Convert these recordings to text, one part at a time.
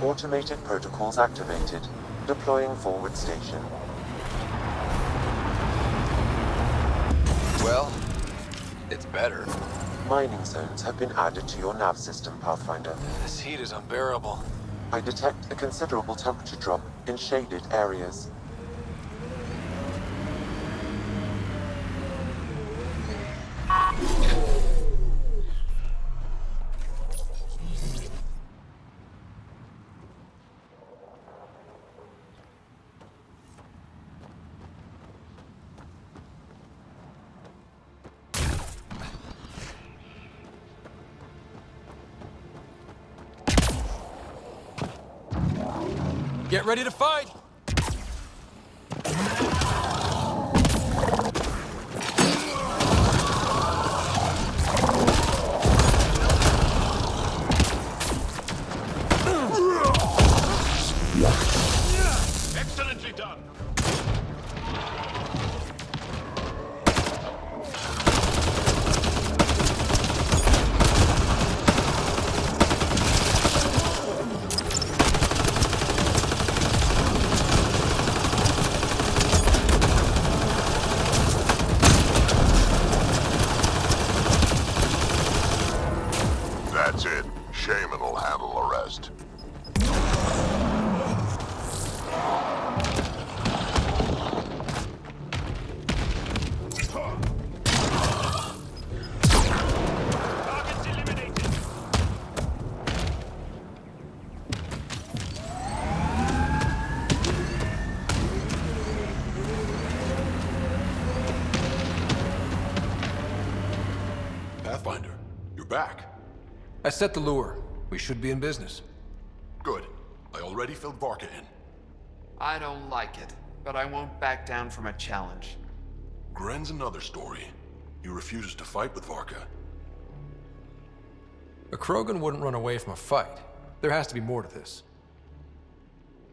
Automated protocols activated. Deploying forward station. Well, it's better. Mining zones have been added to your nav system, Pathfinder. This heat is unbearable. I detect a considerable temperature drop in shaded areas. Get ready to fight! Excellently done. That's it. Shaman will handle the rest. Targets eliminated. Pathfinder, you're back. I set the lure. We should be in business. Good. I already filled Varka in. I don't like it, but I won't back down from a challenge. Gren's another story. He refuses to fight with Varka. A Krogan wouldn't run away from a fight. There has to be more to this.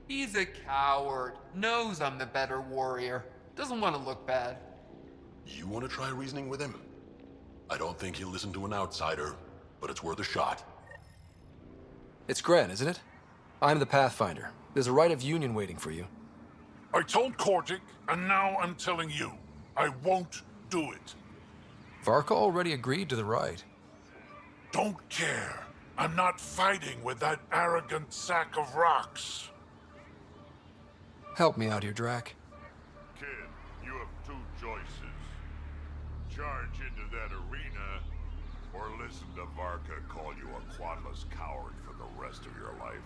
He's a coward, knows I'm the better warrior, doesn't want to look bad. You want to try reasoning with him? I don't think he'll listen to an outsider, but it's worth a shot. It's Gren, isn't it? I'm the Pathfinder. There's a rite of union waiting for you. I told Kortic, and now I'm telling you. I won't do it. Varka already agreed to the rite. Don't care. I'm not fighting with that arrogant sack of rocks. Help me out here, Drac. Kid, you have two choices. Charge into that arena, or listen to Varka call you a quadless coward for the rest of your life.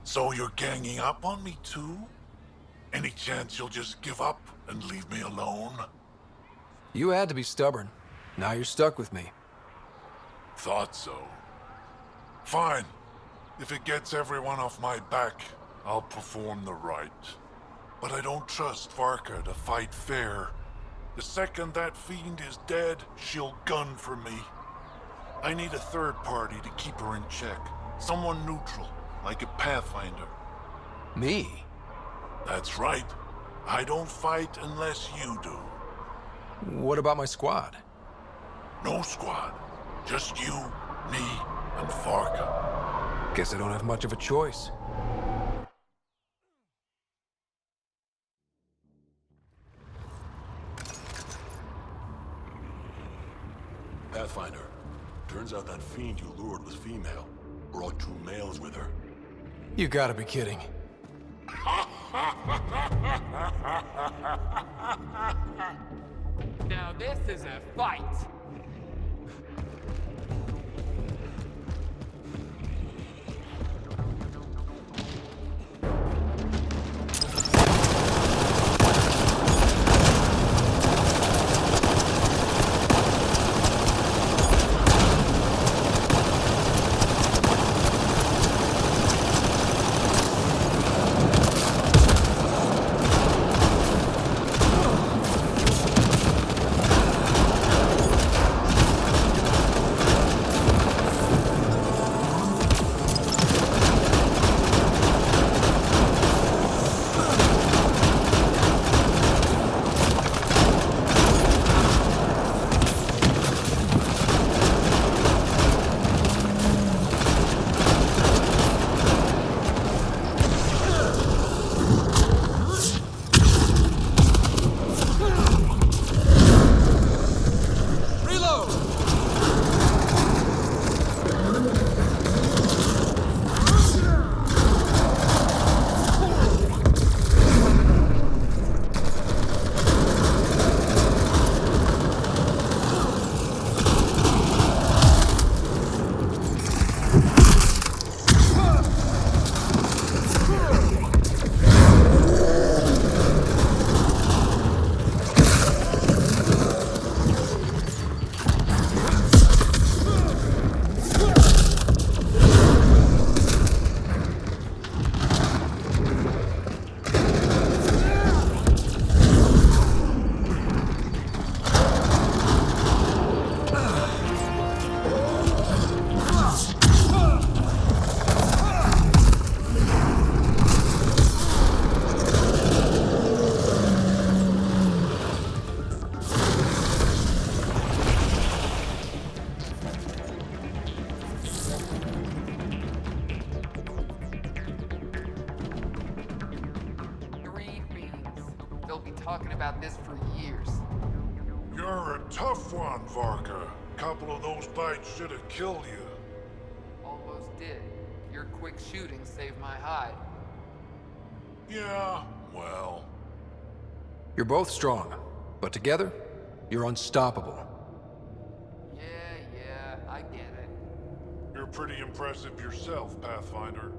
So you're ganging up on me too? Any chance you'll just give up and leave me alone? You had to be stubborn. Now you're stuck with me. Thought so. Fine. If it gets everyone off my back, I'll perform the rite. But I don't trust Varka to fight fair. The second that fiend is dead, she'll gun for me. I need a third party to keep her in check. Someone neutral, like a Pathfinder. Me? That's right. I don't fight unless you do. What about my squad? No squad. Just you, me, and Varka. Guess I don't have much of a choice. Pathfinder, turns out that fiend you lured was female. Brought two males with her. You gotta be kidding. Now this is a fight. they'll be talking about this for years. You're a tough one, Varka. Couple of those bites should have killed you. Almost did. Your quick shooting saved my hide. Yeah, well... You're both strong, but together, you're unstoppable. Yeah, I get it. You're pretty impressive yourself, Pathfinder.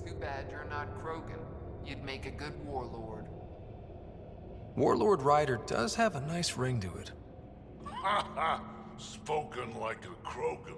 Too bad you're not Krogan. You'd make a good warlord. Warlord Ryder does have a nice ring to it. Ha ha! Spoken like a Krogan.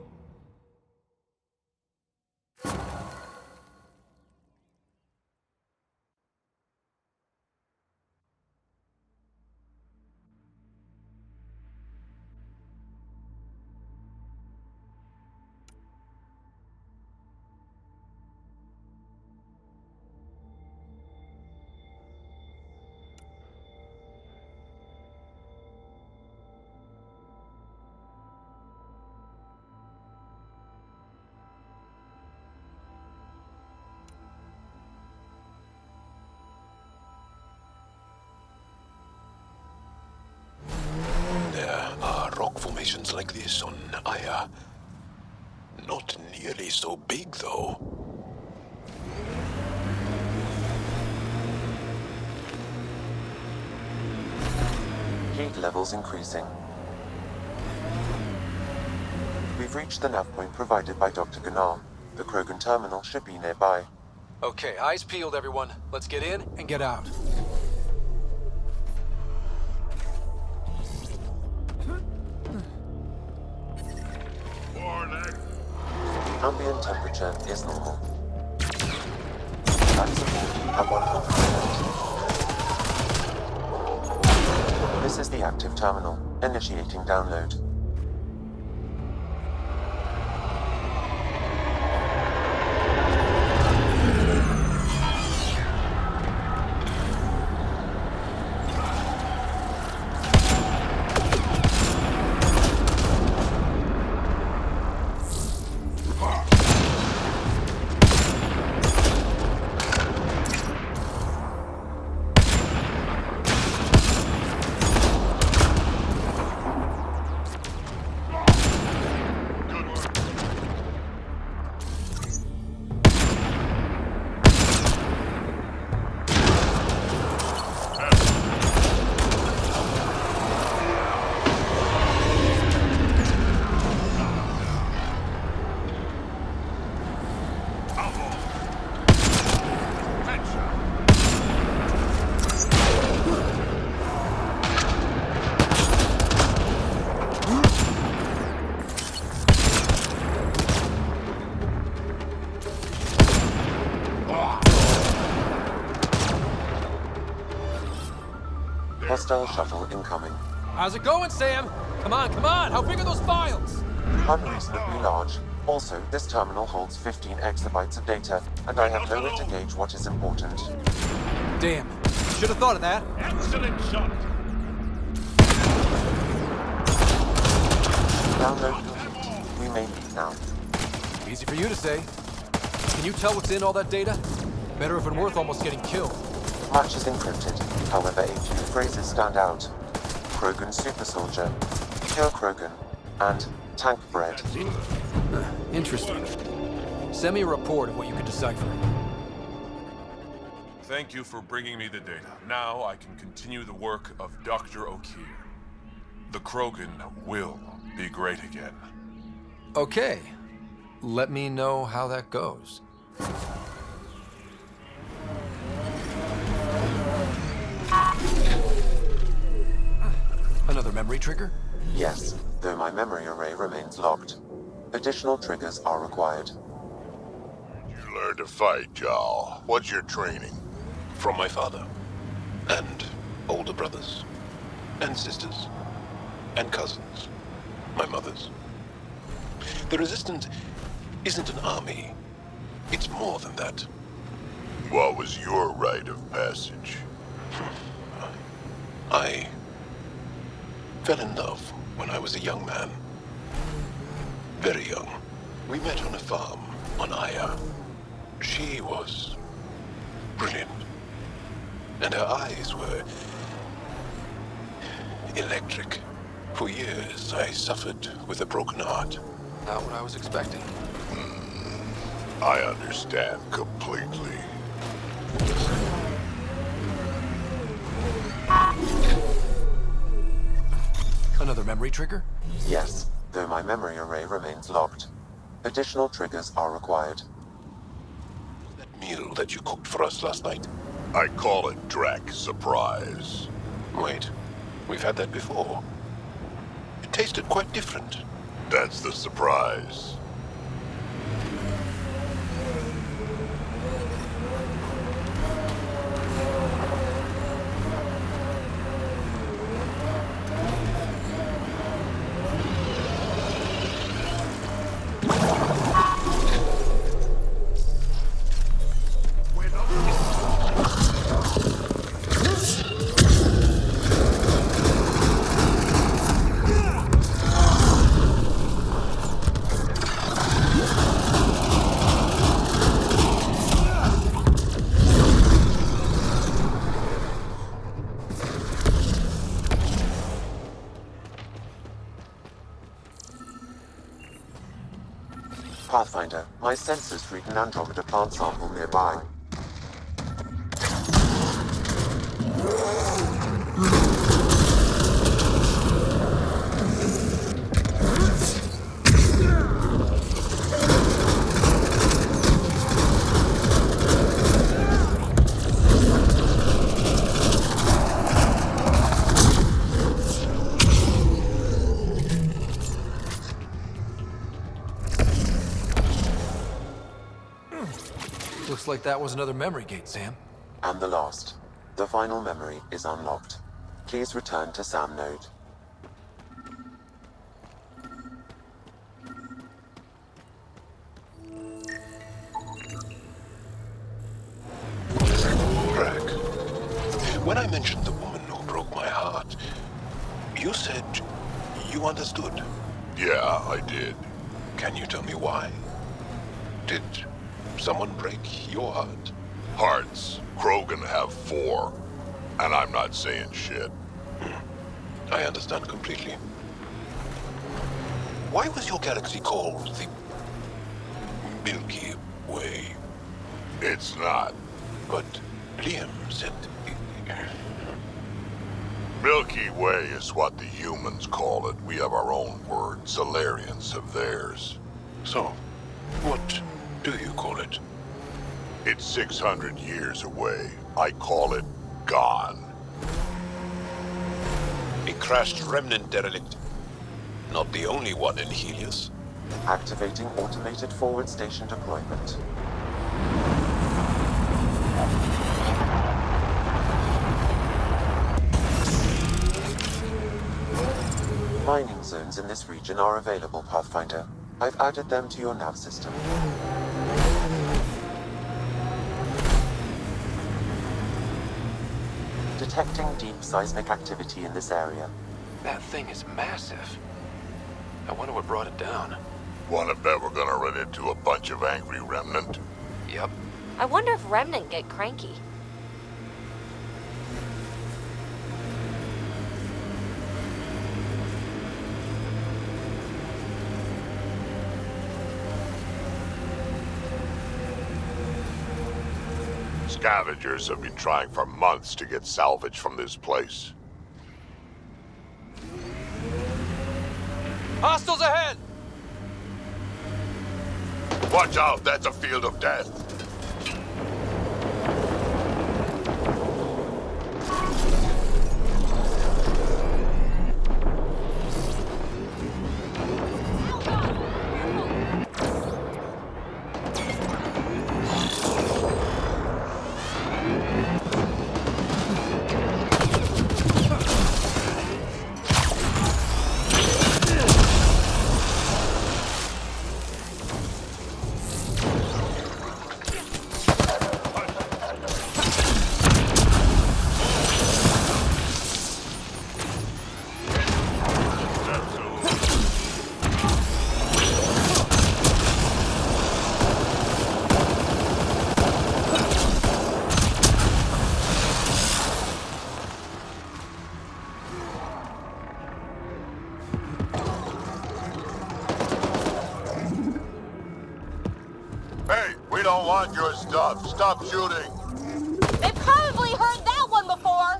There are rock formations like this on Aya. Not nearly so big, though. Heat levels increasing. We've reached the nav point provided by Dr. Gunnar. The Krogan terminal should be nearby. Okay, eyes peeled, everyone. Let's get in and get out. Warning! Ambient temperature is normal. Life support at 100%. This is the active terminal. Initiating download. Hostile shuttle incoming. How's it going, Sam? Come on, how big are those files? Unreasonably large. Also, this terminal holds 15 exabytes of data, and I have no way to gauge what is important. Damn, should have thought of that. Excellent shot! Download complete. We may leave now. Easy for you to say. Can you tell what's in all that data? Better if it's worth almost getting killed. Much is encrypted. However, a few phrases stand out. Krogan super soldier, pure Krogan, and tank bread. Interesting. Send me a report of what you can decipher. Thank you for bringing me the data. Now I can continue the work of Dr. O'Keir. The Krogan will be great again. Okay. Let me know how that goes. Another memory trigger? Yes, though my memory array remains locked. Additional triggers are required. You learned to fight, Jarl. What's your training? From my father. And older brothers. And sisters. And cousins. My mother's. The Resistance isn't an army. It's more than that. What was your rite of passage? I fell in love when I was a young man. Very young. We met on a farm on Aya. She was brilliant. and her eyes were electric. For years, I suffered with a broken heart. Not what I was expecting. I understand completely. Another memory trigger? Yes, though my memory array remains locked. Additional triggers are required. That meal that you cooked for us last night? I call it Drac Surprise. Wait, we've had that before. It tasted quite different. That's the surprise. Pathfinder, my sensors read an Andromeda plant sample nearby. Looks like that was another memory gate, Sam. And the last. The final memory is unlocked. Please return to Sam node. Drac, when I mentioned the woman who broke my heart, you said you understood. Yeah, I did. Can you tell me why? Did someone break your heart? Hearts. Krogan have 4. And I'm not saying shit. I understand completely. Why was your galaxy called the Milky Way? It's not. But Liam said... Milky Way is what the humans call it. We have our own word. Solarians have theirs. So, what do you call it? It's 600 years away. I call it gone. A crashed remnant derelict. Not the only one in Helios. Activating automated forward station deployment. Mining zones in this region are available, Pathfinder. I've added them to your nav system. Detecting deep seismic activity in this area. That thing is massive. I wonder what brought it down. Wanna bet we're gonna run into a bunch of angry Remnant? Yep. I wonder if Remnant get cranky. Scavengers have been trying for months to get salvage from this place. Hostiles ahead! Watch out, that's a field of death. We don't want your stuff. Stop shooting. They've probably heard that one before.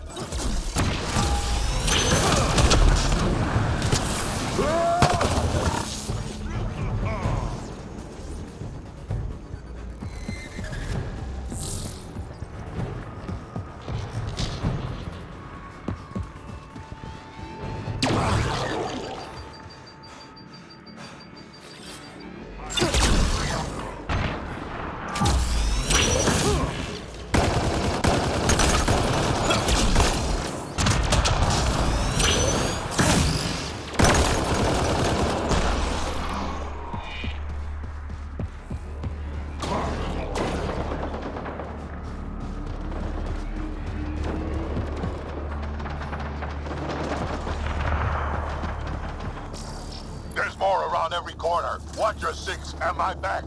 There's more around every corner. Watch your six and my back.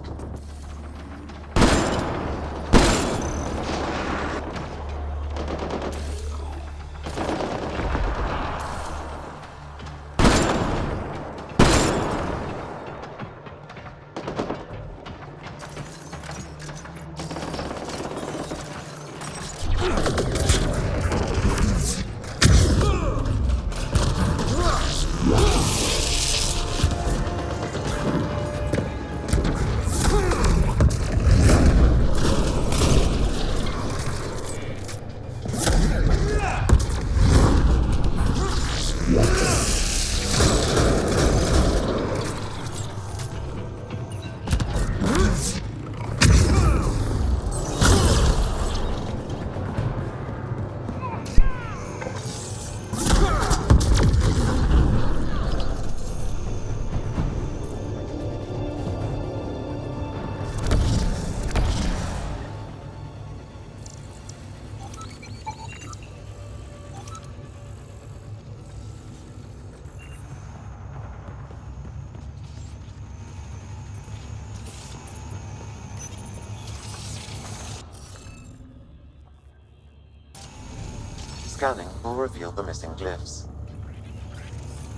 Scanning will reveal the missing glyphs.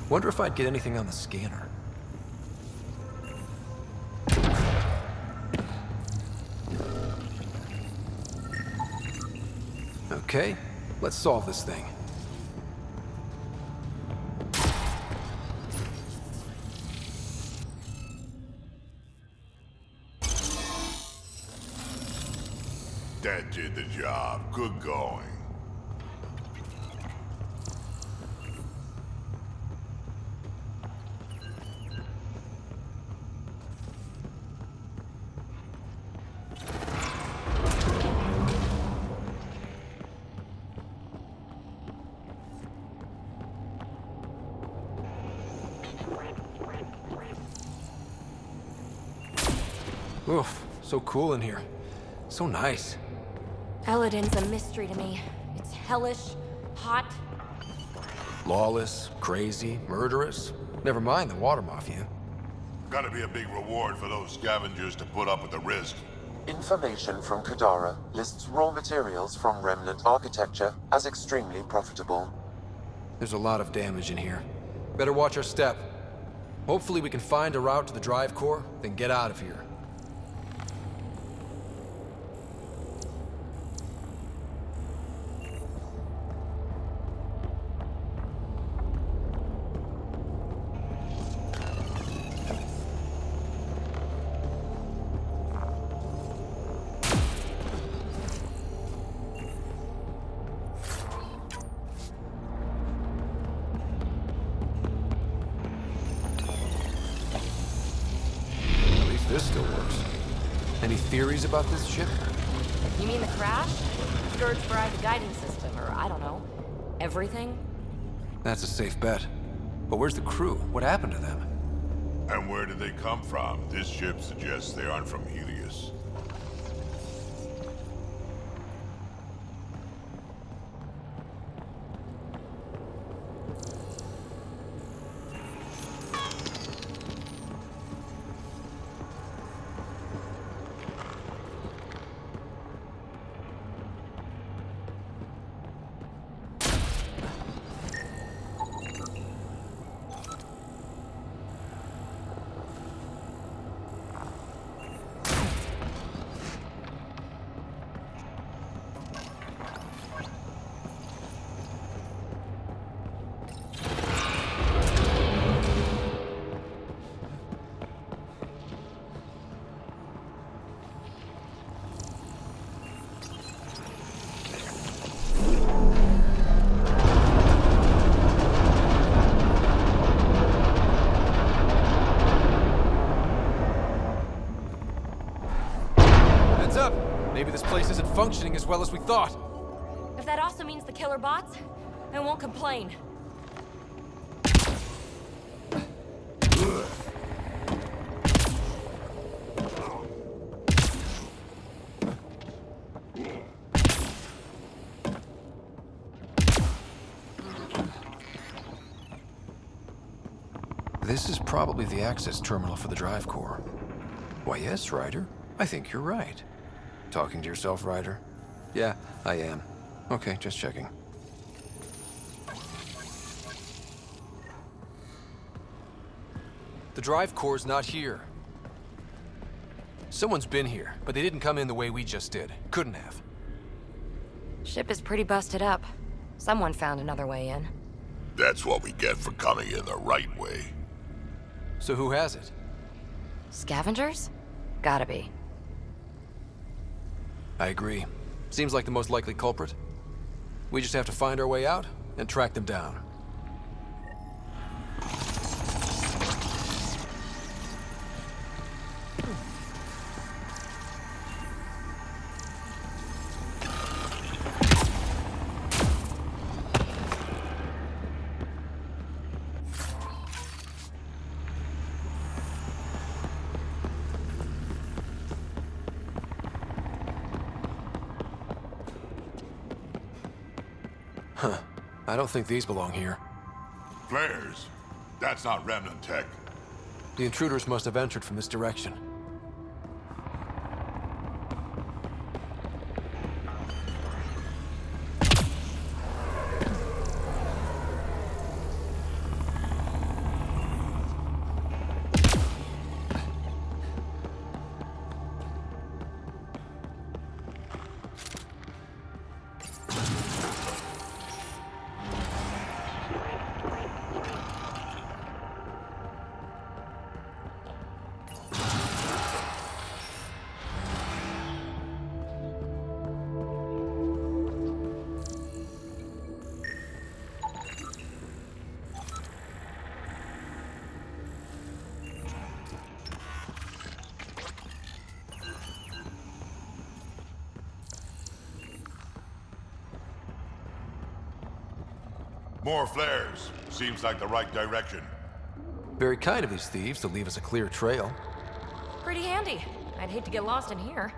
Wonder if I'd get anything on the scanner. Okay, let's solve this thing. That did the job. Good going. Oof, so cool in here. So nice. Eladin's a mystery to me. It's hellish, hot. Lawless, crazy, murderous. Never mind the water mafia. Gotta be a big reward for those scavengers to put up with the risk. Information from Kadara lists raw materials from Remnant architecture as extremely profitable. There's a lot of damage in here. Better watch our step. Hopefully we can find a route to the drive core, then get out of here. This still works. Any theories about this ship? You mean the crash? Scourge fried the guiding system, or I don't know. Everything? That's a safe bet. But where's the crew? What happened to them? And where did they come from? This ship suggests they aren't from Helios. up! Maybe this place isn't functioning as well as we thought. If that also means the killer bots, I won't complain. This is probably the access terminal for the drive core. Why, yes, Ryder. I think you're right. Talking to yourself, Ryder? Yeah, I am. Okay, just checking. The drive core's not here. Someone's been here, but they didn't come in the way we just did. Couldn't have. Ship is pretty busted up. Someone found another way in. That's what we get for coming in the right way. So who has it? Scavengers? Gotta be. I agree. Seems like the most likely culprit. We just have to find our way out and track them down. Huh. I don't think these belong here. Flares? That's not Remnant tech. The intruders must have entered from this direction. More flares. Seems like the right direction. Very kind of these thieves to leave us a clear trail. Pretty handy. I'd hate to get lost in here.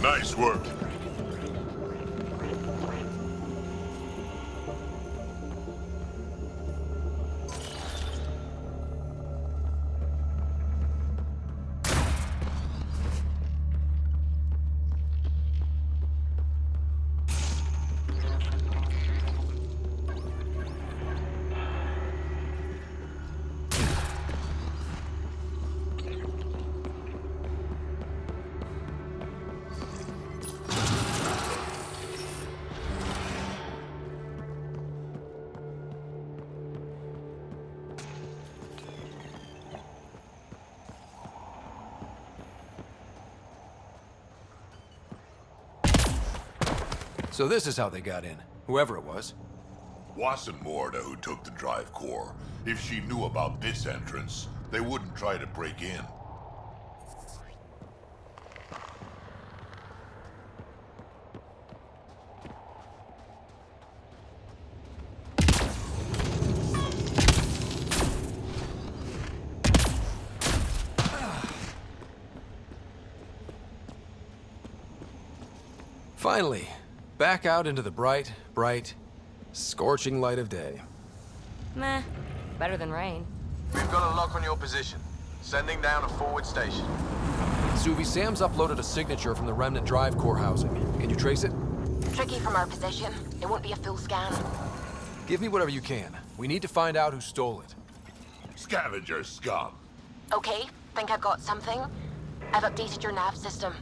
Nice work. So this is how they got in, whoever it was. Wasn't Morda who took the drive core. If she knew about this entrance, they wouldn't try to break in. Finally, back out into the bright, scorching light of day. Meh. Better than rain. We've got a lock on your position. Sending down a forward station. Suvi, Sam's uploaded a signature from the Remnant Drive Core housing. Can you trace it? Tricky from our position. It won't be a full scan. Give me whatever you can. We need to find out who stole it. Scavenger scum. Okay, think I've got something. I've updated your nav system.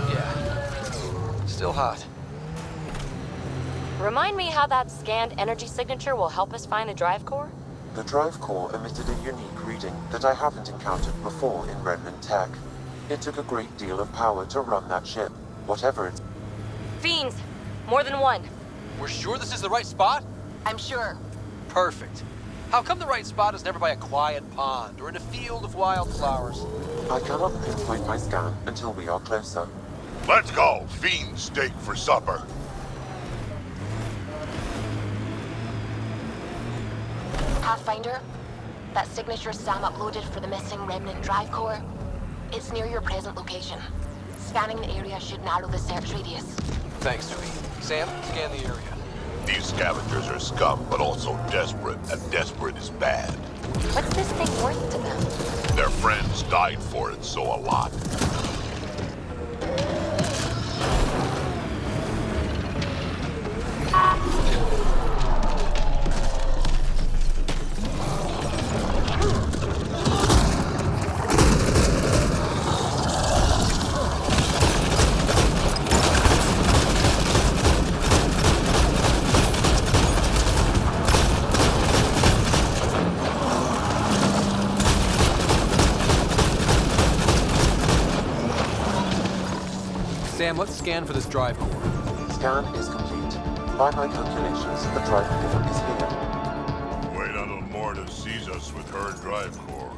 Yeah. Still hot. Remind me how that scanned energy signature will help us find the drive core? The drive core emitted a unique reading that I haven't encountered before in Remnant tech. It took a great deal of power to run that ship, whatever it's... Fiends! More than one. We're sure this is the right spot? I'm sure. Perfect. How come the right spot is never by a quiet pond or in a field of wildflowers? I cannot pinpoint my scan until we are closer. Let's go! Fiend steak for supper. Pathfinder, that signature Sam uploaded for the missing Remnant Drive Core, it's near your present location. Scanning the area should narrow the search radius. Thanks, Suvi. Sam, scan the area. These scavengers are scum, but also desperate, and desperate is bad. What's this thing worth to them? Their friends died for it, so a lot. Sam, let's scan for this drive core. Scan is complete. By my calculations, the drive core is here. Wait until Morda sees us with her drive core.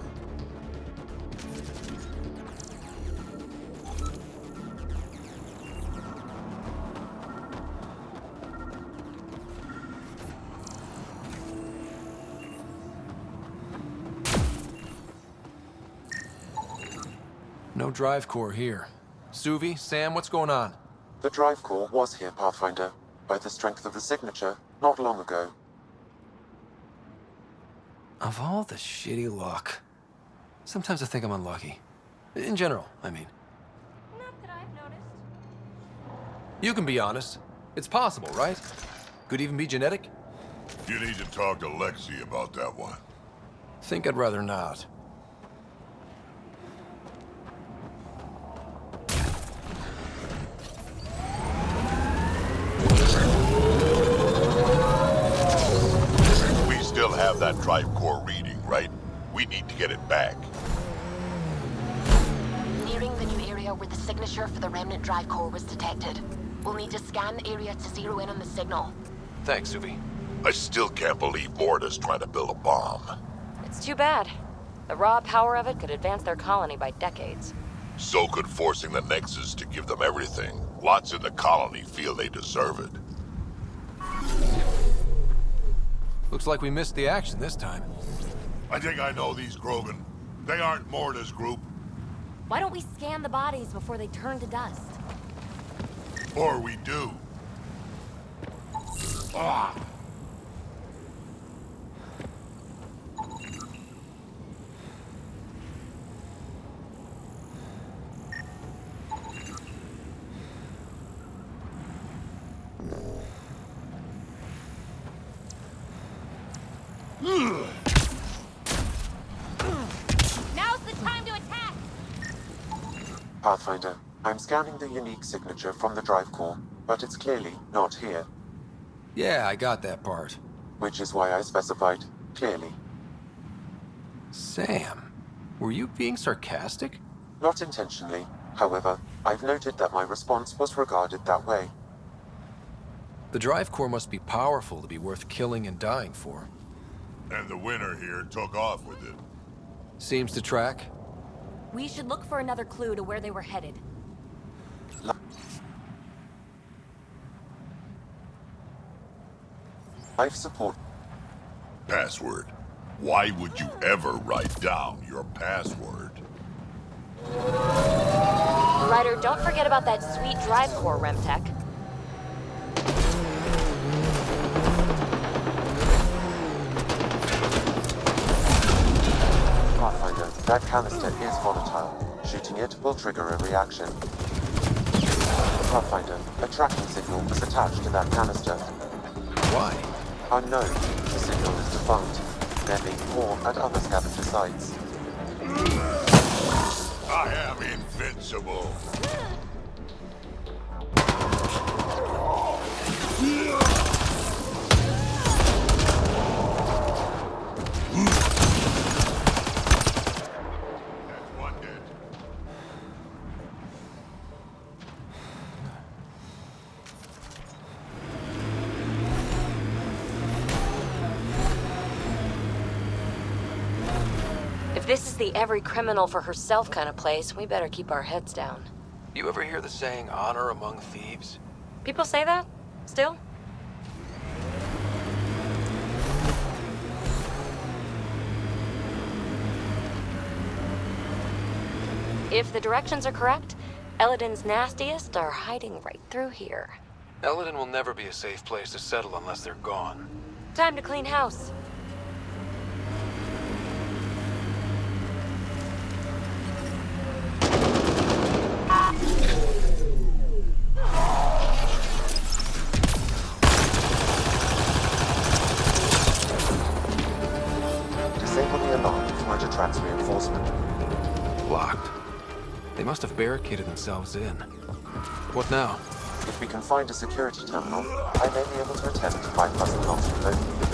No drive core here. Suvi, Sam, what's going on? The drive core was here, Pathfinder, by the strength of the signature, not long ago. Of all the shitty luck. Sometimes I think I'm unlucky. In general, I mean. Not that I've noticed. You can be honest. It's possible, right? Could even be genetic. You need to talk to Lexi about that one. Think I'd rather not. We still have that drive core reading, right? We need to get it back. Nearing the new area where the signature for the Remnant Drive Core was detected. We'll need to scan the area to zero in on the signal. Thanks, Suvi. I still can't believe Morda's trying to build a bomb. It's too bad. The raw power of it could advance their colony by decades. So could forcing the Nexus to give them everything. Lots in the colony feel they deserve it. Looks like we missed the action this time. I think I know these Grogan. They aren't Morda's group. Why don't we scan the bodies before they turn to dust? Or we do. Ah! Now's the time to attack! Pathfinder, I'm scanning the unique signature from the drive core, but it's clearly not here. Yeah, I got that part. Which is why I specified clearly. Sam, were you being sarcastic? Not intentionally. However, I've noted that my response was regarded that way. The drive core must be powerful to be worth killing and dying for. And the winner here took off with it. Seems to track. We should look for another clue to where they were headed. Life support. Password. Why would you ever write down your password? Ryder, don't forget about that sweet drive core, Remtech. Pathfinder, that canister is volatile. Shooting it will trigger a reaction. Pathfinder, a tracking signal was attached to that canister. Why? Unknown. The signal is defunct. There may be more at other scavenger sites. I am invincible. That's one dead. If this is the every criminal for herself kind of place, we better keep our heads down. You ever hear the saying, honor among thieves? People say that? Still? If the directions are correct, Eladin's nastiest are hiding right through here. Eladin will never be a safe place to settle unless they're gone. Time to clean house. Disable the alarm before it attracts reinforcement. Locked. They must have barricaded themselves in. What now? If we can find a security terminal, I may be able to attempt to bypass the locks remotely.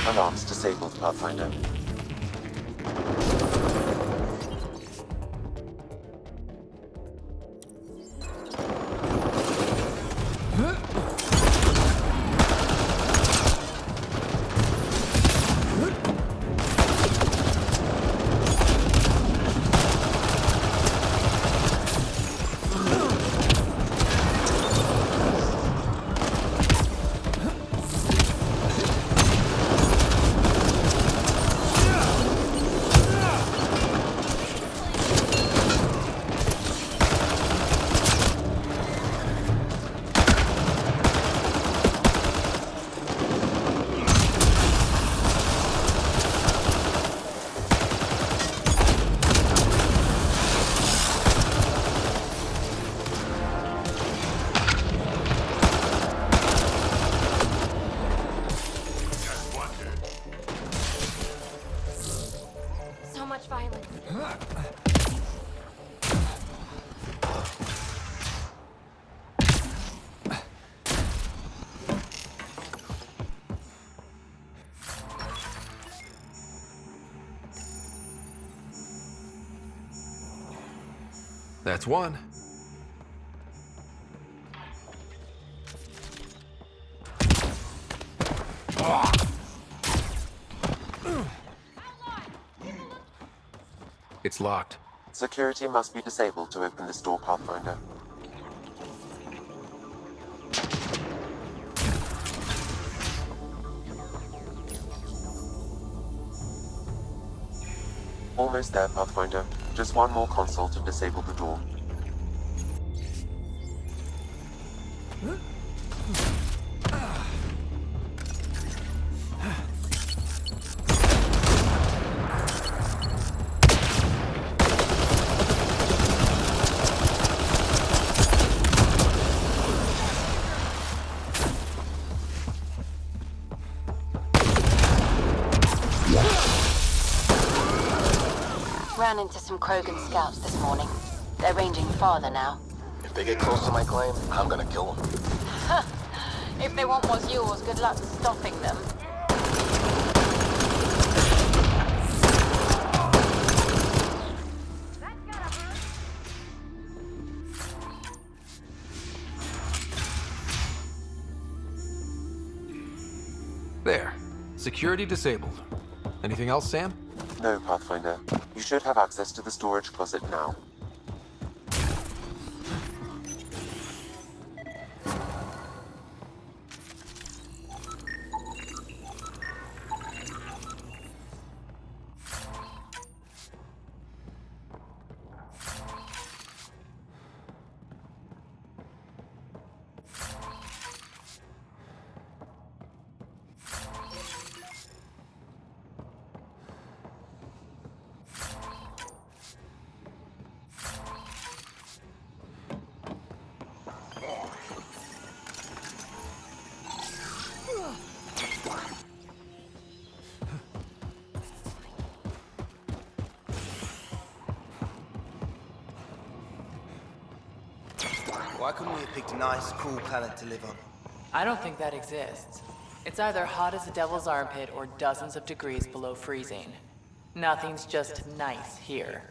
Alarms disabled, Pathfinder. So much violence. That's one. It's locked. Security must be disabled to open this door, Pathfinder. Almost there, Pathfinder. Just one more console to disable the door. Ran into some Krogan scouts this morning. They're ranging farther now. If they get close to my claim, I'm gonna kill them. If they want what's yours, good luck stopping them. There. Security disabled. Anything else, Sam? No, Pathfinder. You should have access to the storage closet now. Why couldn't we have picked a nice, cool planet to live on? I don't think that exists. It's either hot as a devil's armpit or dozens of degrees below freezing. Nothing's just nice here.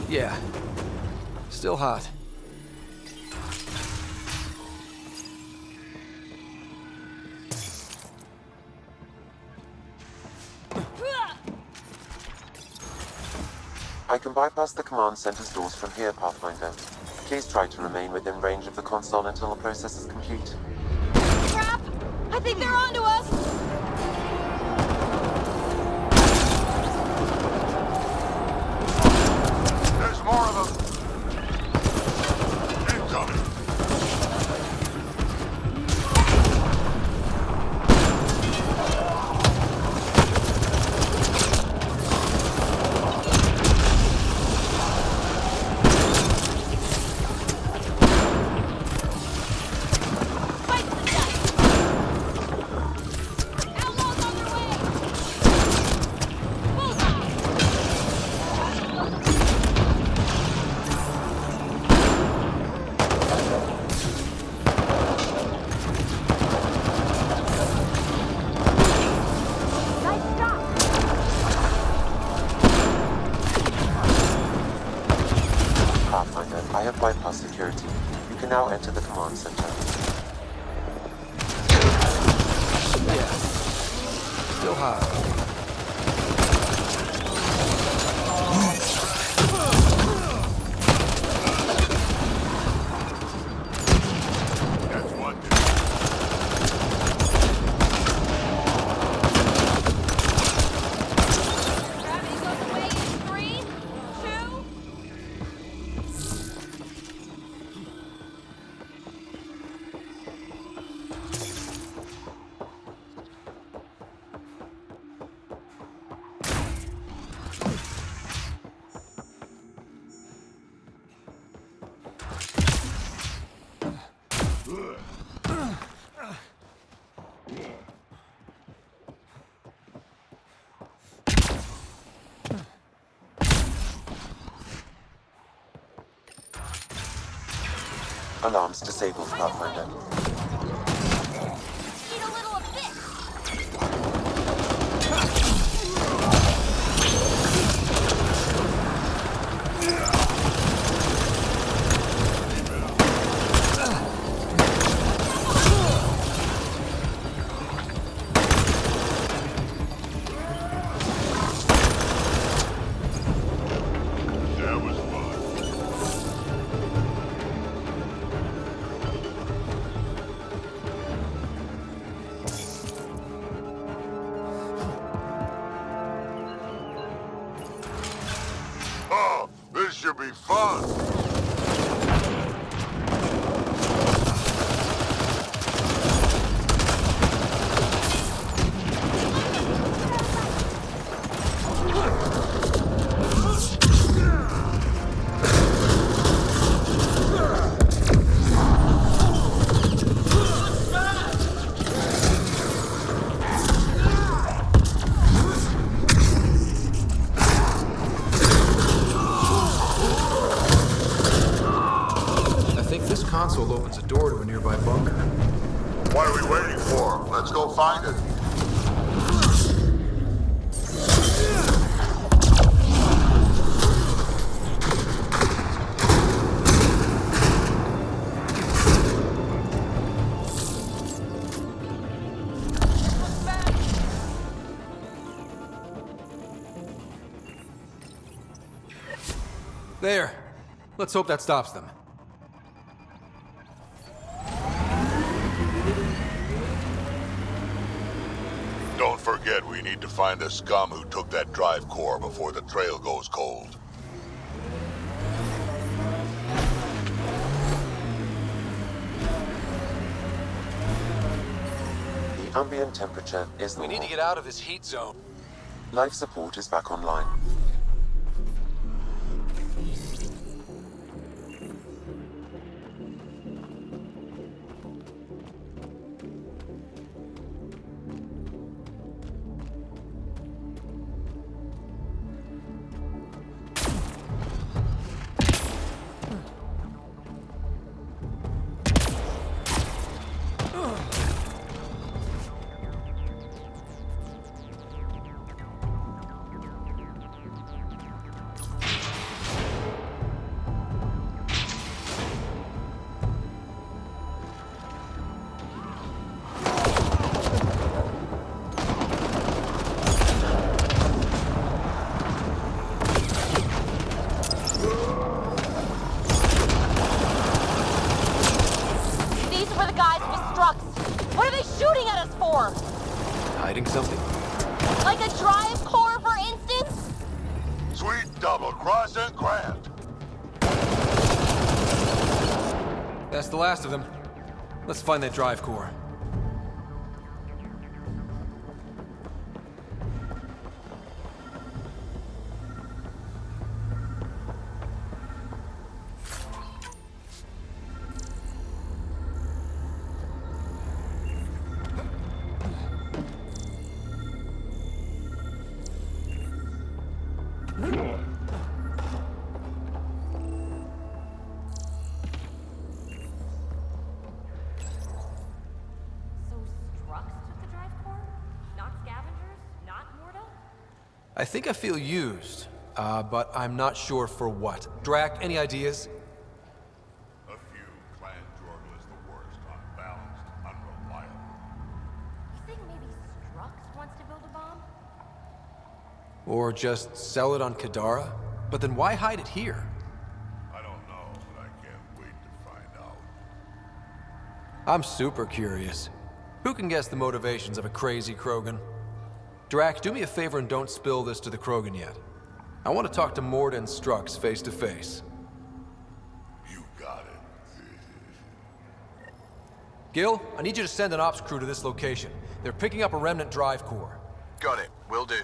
Yeah. Still hot. I can bypass the command center's doors from here, Pathfinder. Please try to remain within range of the console until the process is complete. Crap! I think they're onto us! There's more of them! Incoming! Pathfinder, I have bypassed security. You can now enter the command center. Yeah. Still hot. That's one. Gravity goes away in 3, 2... Alarms disabled, Pathfinder. Need a little of this! fun! Console opens a door to a nearby bunker. What are we waiting for? Let's go find it. There. Let's hope that stops them. Don't forget, we need to find the scum who took that drive core before the trail goes cold. The ambient temperature is We normal. need to get out of this heat zone. Life support is back online. Hiding something? Like a drive core, for instance? Sweet double crossing grand. That's the last of them. Let's find that drive core. I think I feel used, but I'm not sure for what. Drac, any ideas? A few. Clan Jorgl is the worst, unbalanced, unreliable. You think maybe Strux wants to build a bomb? Or just sell it on Kadara? But then why hide it here? I don't know, but I can't wait to find out. I'm super curious. Who can guess the motivations of a crazy Krogan? Drac, do me a favor and don't spill this to the Krogan yet. I want to talk to Mord and Strux face to face. You got it. Gil, I need you to send an ops crew to this location. They're picking up a Remnant Drive Core. Got it. Will do.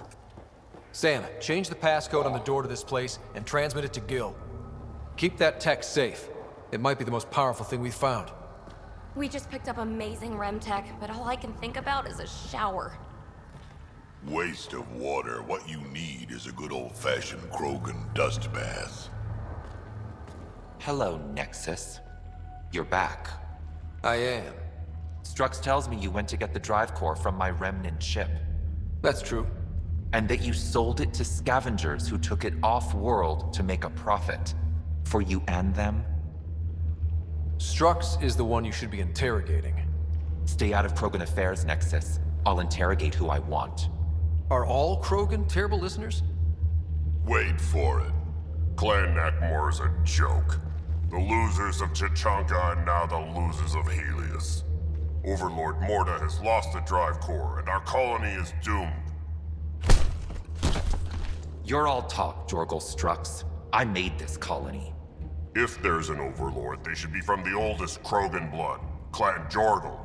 Sam, change the passcode on the door to this place and transmit it to Gil. Keep that tech safe. It might be the most powerful thing we've found. We just picked up amazing rem tech, but all I can think about is a shower. Waste of water. What you need is a good old-fashioned Krogan dust bath. Hello, Nexus. You're back. I am. Strux tells me you went to get the drive core from my Remnant ship. That's true. And that you sold it to scavengers who took it off-world to make a profit. For you and them? Strux is the one you should be interrogating. Stay out of Krogan affairs, Nexus. I'll interrogate who I want. Are all Krogan terrible listeners? Wait for it. Clan Nakmor's a joke. The losers of Tuchanka and now the losers of Helios. Overlord Morda has lost the drive core, and our colony is doomed. You're all talk, Jorgl Strux. I made this colony. If there's an overlord, they should be from the oldest Krogan blood, Clan Jorgal.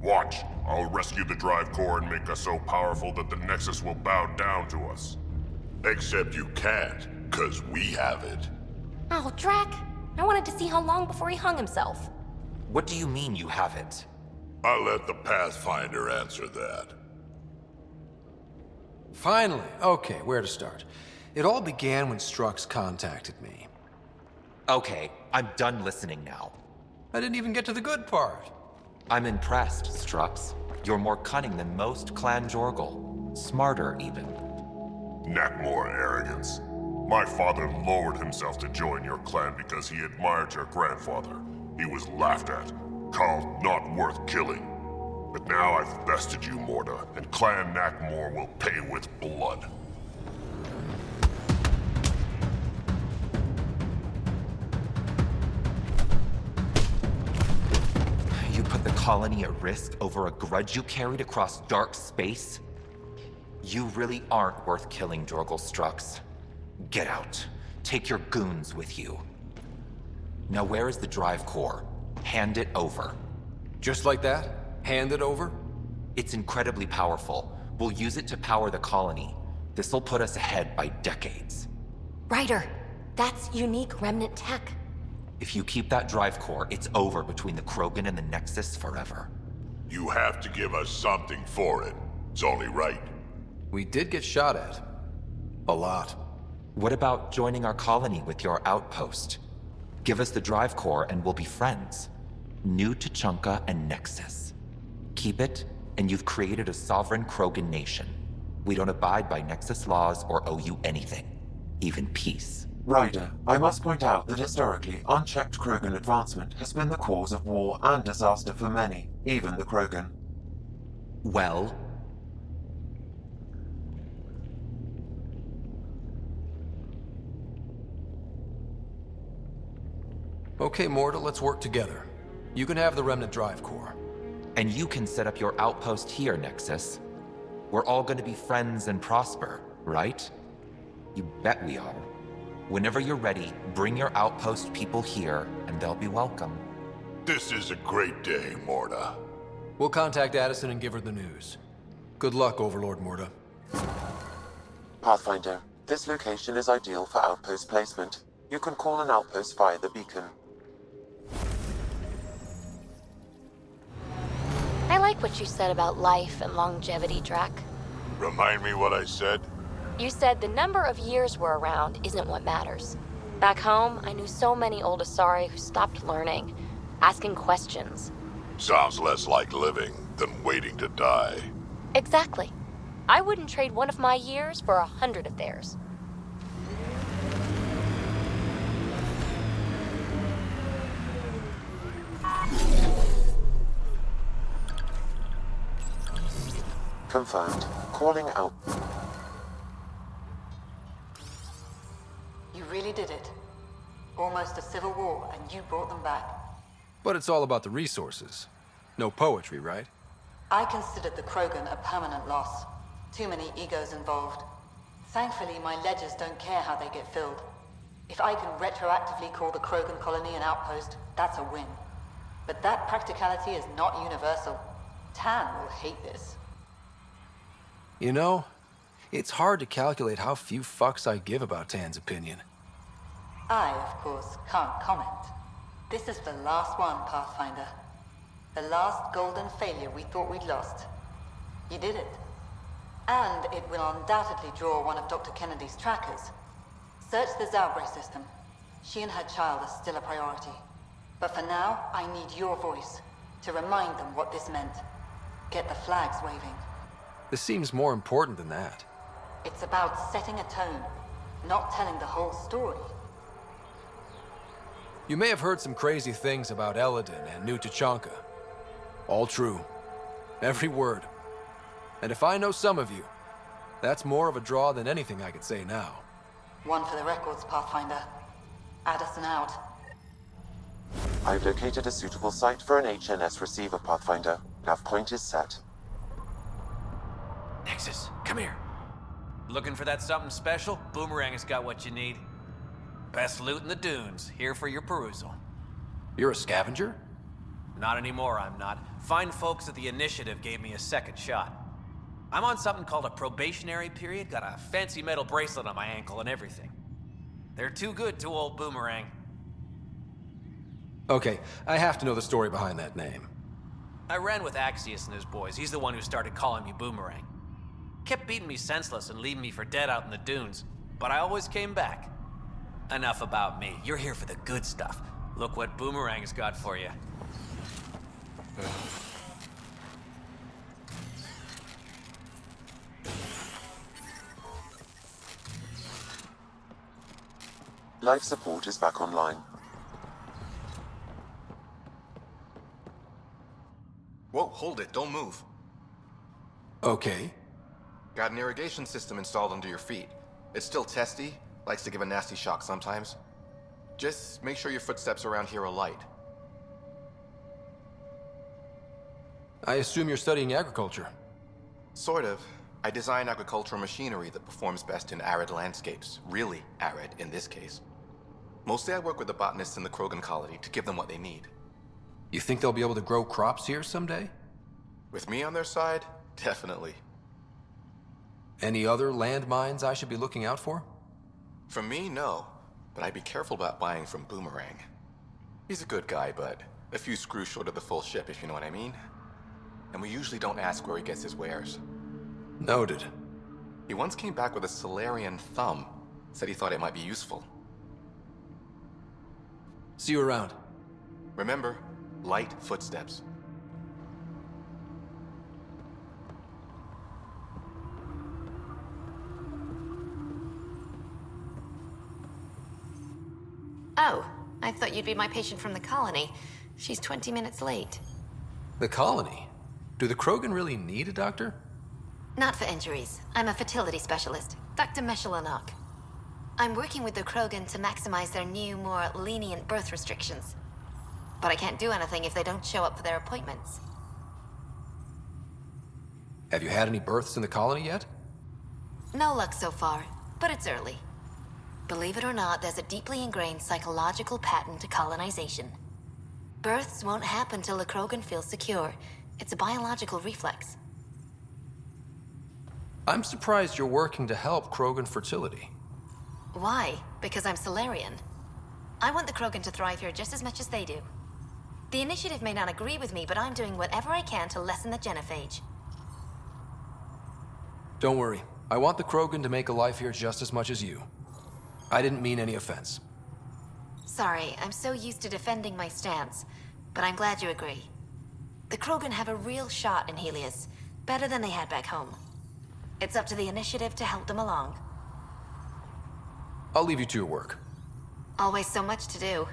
Watch, I'll rescue the Drive Core and make us so powerful that the Nexus will bow down to us. Except you can't, 'cause we have it. Oh, Drac. I wanted to see how long before he hung himself. What do you mean you have it? I'll let the Pathfinder answer that. Finally. Okay, where to start? It all began when Strux contacted me. Okay, I'm done listening now. I didn't even get to the good part. I'm impressed, Strux. You're more cunning than most Clan Jorgal. Smarter, even. Nakmor arrogance. My father lowered himself to join your clan because he admired your grandfather. He was laughed at, called not worth killing. But now I've bested you, Morda, and Clan Nakmor will pay with blood. You put the colony at risk over a grudge you carried across dark space? You really aren't worth killing, Jorgal Strux. Get out. Take your goons with you. Now where is the Drive Core? Hand it over. Just like that? Hand it over? It's incredibly powerful. We'll use it to power the colony. This'll put us ahead by decades. Ryder, that's unique Remnant tech. If you keep that Drive Core, it's over between the Krogan and the Nexus forever. You have to give us something for it. It's only right. We did get shot at. A lot. What about joining our colony with your outpost? Give us the Drive Core and we'll be friends. New Tuchanka and Nexus. Keep it, and you've created a sovereign Krogan nation. We don't abide by Nexus laws or owe you anything. Even peace. Ryder, I must point out that historically, unchecked Krogan advancement has been the cause of war and disaster for many, even the Krogan. Well? Okay, Morta, let's work together. You can have the Remnant Drive Core. And you can set up your outpost here, Nexus. We're all gonna be friends and prosper, right? You bet we are. Whenever you're ready, bring your outpost people here, and they'll be welcome. This is a great day, Morda. We'll contact Addison and give her the news. Good luck, Overlord Morta. Pathfinder, this location is ideal for outpost placement. You can call an outpost via the beacon. I like what you said about life and longevity, Drac. Remind me what I said? You said the number of years we're around isn't what matters. Back home, I knew so many old Asari who stopped learning, asking questions. Sounds less like living than waiting to die. Exactly. I wouldn't trade one of my years for 100 of theirs. Confirmed. Calling out. You really did it. Almost a civil war, and you brought them back. But it's all about the resources. No poetry, right? I considered the Krogan a permanent loss. Too many egos involved. Thankfully, my ledgers don't care how they get filled. If I can retroactively call the Krogan colony an outpost, that's a win. But that practicality is not universal. Tan will hate this. You know, it's hard to calculate how few fucks I give about Tan's opinion. I, of course, can't comment. This is the last one, Pathfinder. The last golden failure we thought we'd lost. You did it. And it will undoubtedly draw one of Dr. Kennedy's trackers. Search the Zaubre system. She and her child are still a priority. But for now, I need your voice to remind them what this meant. Get the flags waving. This seems more important than that. It's about setting a tone, not telling the whole story. You may have heard some crazy things about Eladin and New Tuchanka. All true. Every word. And if I know some of you, that's more of a draw than anything I could say now. One for the records, Pathfinder. Addison out. I've located a suitable site for an HNS receiver, Pathfinder. Nav point is set. Nexus, come here. Looking for that something special? Boomerang has got what you need. Best loot in the dunes, here for your perusal. You're a scavenger? Not anymore, I'm not. Fine folks at the Initiative gave me a second shot. I'm on something called a probationary period, got a fancy metal bracelet on my ankle and everything. They're too good to old Boomerang. Okay, I have to know the story behind that name. I ran with Axius and his boys. He's the one who started calling me Boomerang. Kept beating me senseless and leaving me for dead out in the dunes, but I always came back. Enough about me. You're here for the good stuff. Look what Boomerang's got for you. Life support is back online. Whoa, hold it, don't move. Okay. Got an irrigation system installed under your feet. It's still testy, likes to give a nasty shock sometimes. Just make sure your footsteps around here are light. I assume you're studying agriculture. Sort of. I design agricultural machinery that performs best in arid landscapes. Really arid, in this case. Mostly I work with the botanists in the Krogan colony to give them what they need. You think they'll be able to grow crops here someday? With me on their side, definitely. Any other landmines I should be looking out for? From me, no. But I'd be careful about buying from Boomerang. He's a good guy, but a few screws short of the full ship, if you know what I mean. And we usually don't ask where he gets his wares. Noted. He once came back with a Solarian thumb. Said he thought it might be useful. See you around. Remember, light footsteps. Oh, I thought you'd be my patient from the colony. She's 20 minutes late. The colony? Do the Krogan really need a doctor? Not for injuries. I'm a fertility specialist, Dr. Meshalanok. I'm working with the Krogan to maximize their new, more lenient birth restrictions. But I can't do anything if they don't show up for their appointments. Have you had any births in the colony yet? No luck so far, but it's early. Believe it or not, there's a deeply ingrained psychological pattern to colonization. Births won't happen till the Krogan feels secure. It's a biological reflex. I'm surprised you're working to help Krogan fertility. Why? Because I'm Solarian. I want the Krogan to thrive here just as much as they do. The Initiative may not agree with me, but I'm doing whatever I can to lessen the genophage. Don't worry. I want the Krogan to make a life here just as much as you. I didn't mean any offense. Sorry, I'm so used to defending my stance, but I'm glad you agree. The Krogan have a real shot in Helios, better than they had back home. It's up to the Initiative to help them along. I'll leave you to your work. Always so much to do.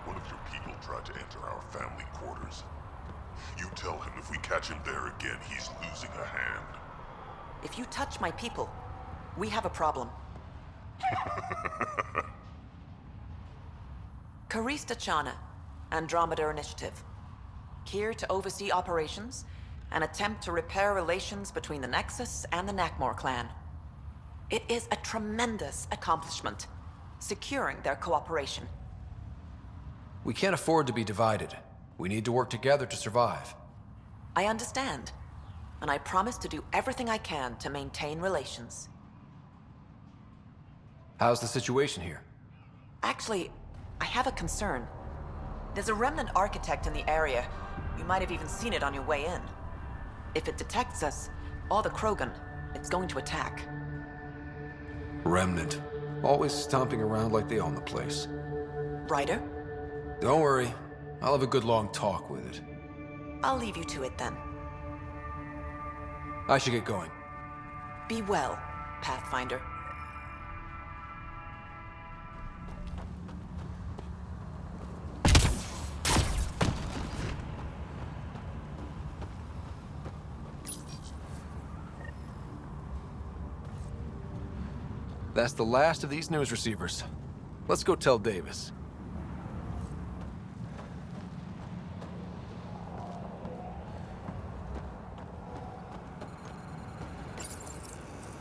One of your people tried to enter our family quarters. You tell him if we catch him there again, he's losing a hand. If you touch my people, we have a problem. Karista Chana, Andromeda Initiative. Here to oversee operations and attempt to repair relations between the Nexus and the Nakmor clan. It is a tremendous accomplishment, securing their cooperation. We can't afford to be divided. We need to work together to survive. I understand, and I promise to do everything I can to maintain relations. How's the situation here? Actually, I have a concern. There's a Remnant architect in the area. You might have even seen it on your way in. If it detects us, or the Krogan, it's going to attack. Remnant. Always stomping around like they own the place. Ryder? Don't worry. I'll have a good long talk with it. I'll leave you to it then. I should get going. Be well, Pathfinder. That's the last of these news receivers. Let's go tell Davis.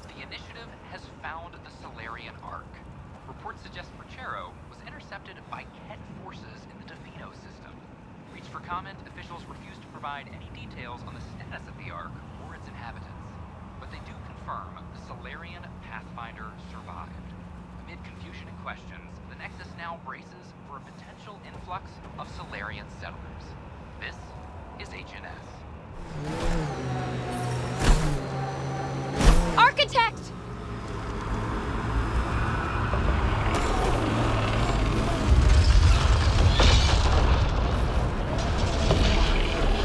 The Initiative has found the Solarian comment, officials refuse to provide any details on the status of the Ark or its inhabitants. But they do confirm the Solarian Pathfinder survived. Amid confusion and questions, the Nexus now braces for a potential influx of Solarian settlers. This is HNS. Architect!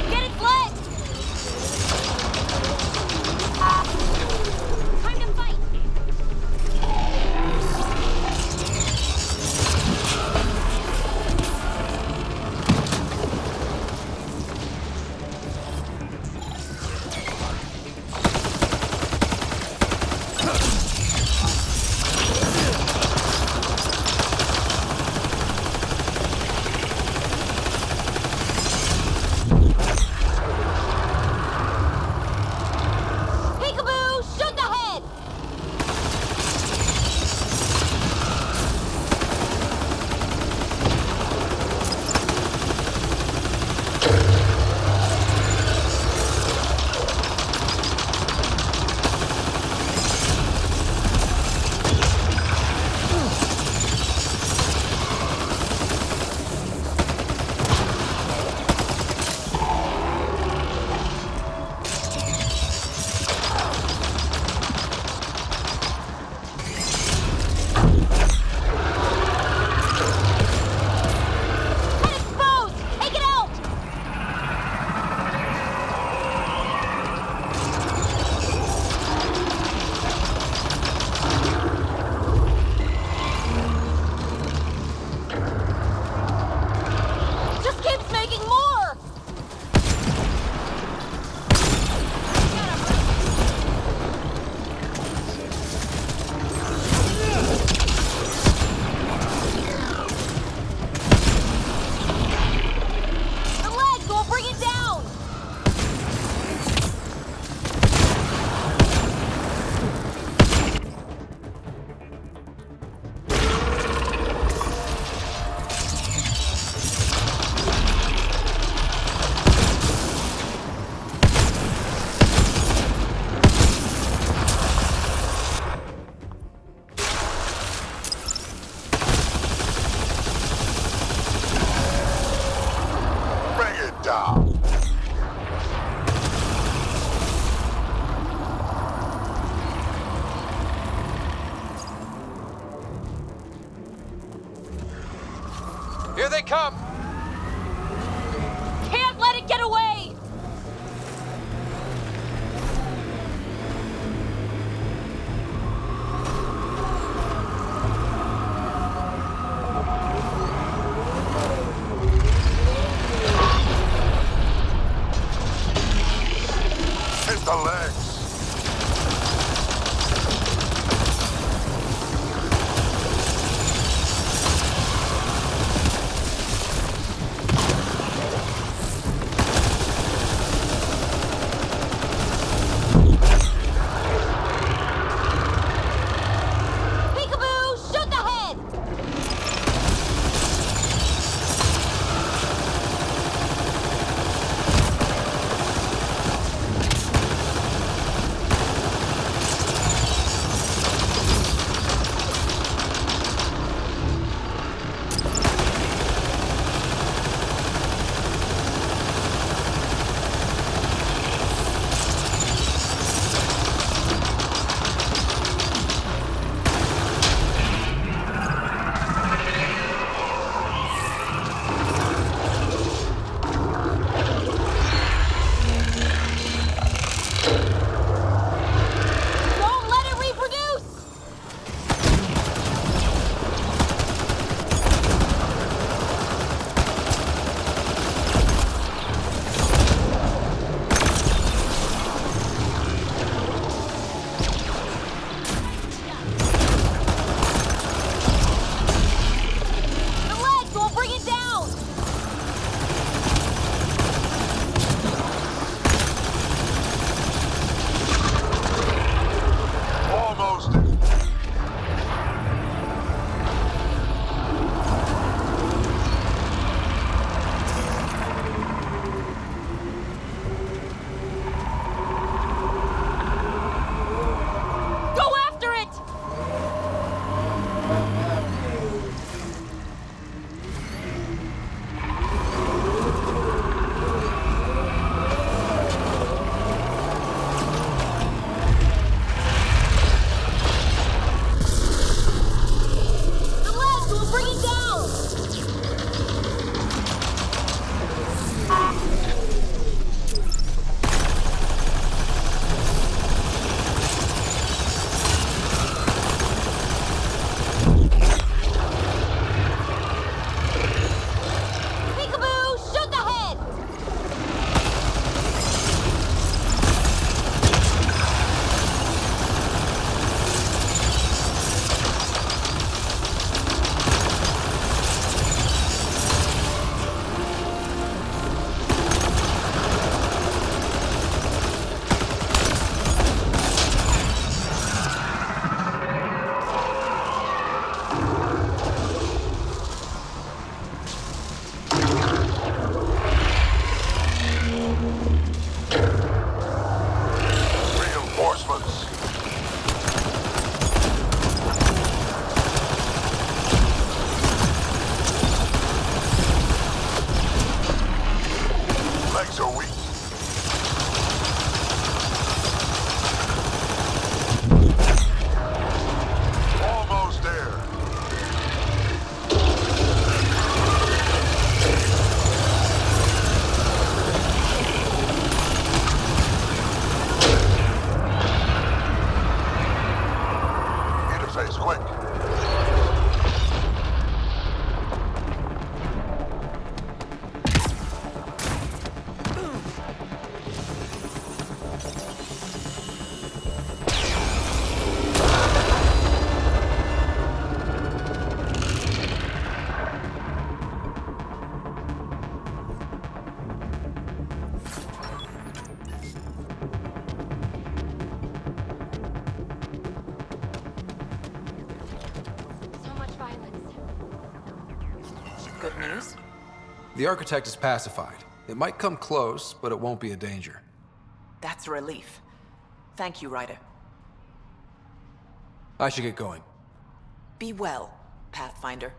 Get it lit! Time to fight! Peekaboo! Shoot the head! Head exposed! Take it out! Just keeps making more! The legs will bring it down! Bring it down! Here they come! Can't let it get away! Hit the legs! Good news? The architect is pacified. It might come close, but it won't be a danger. That's a relief. Thank you, Ryder. I should get going. Be well, Pathfinder.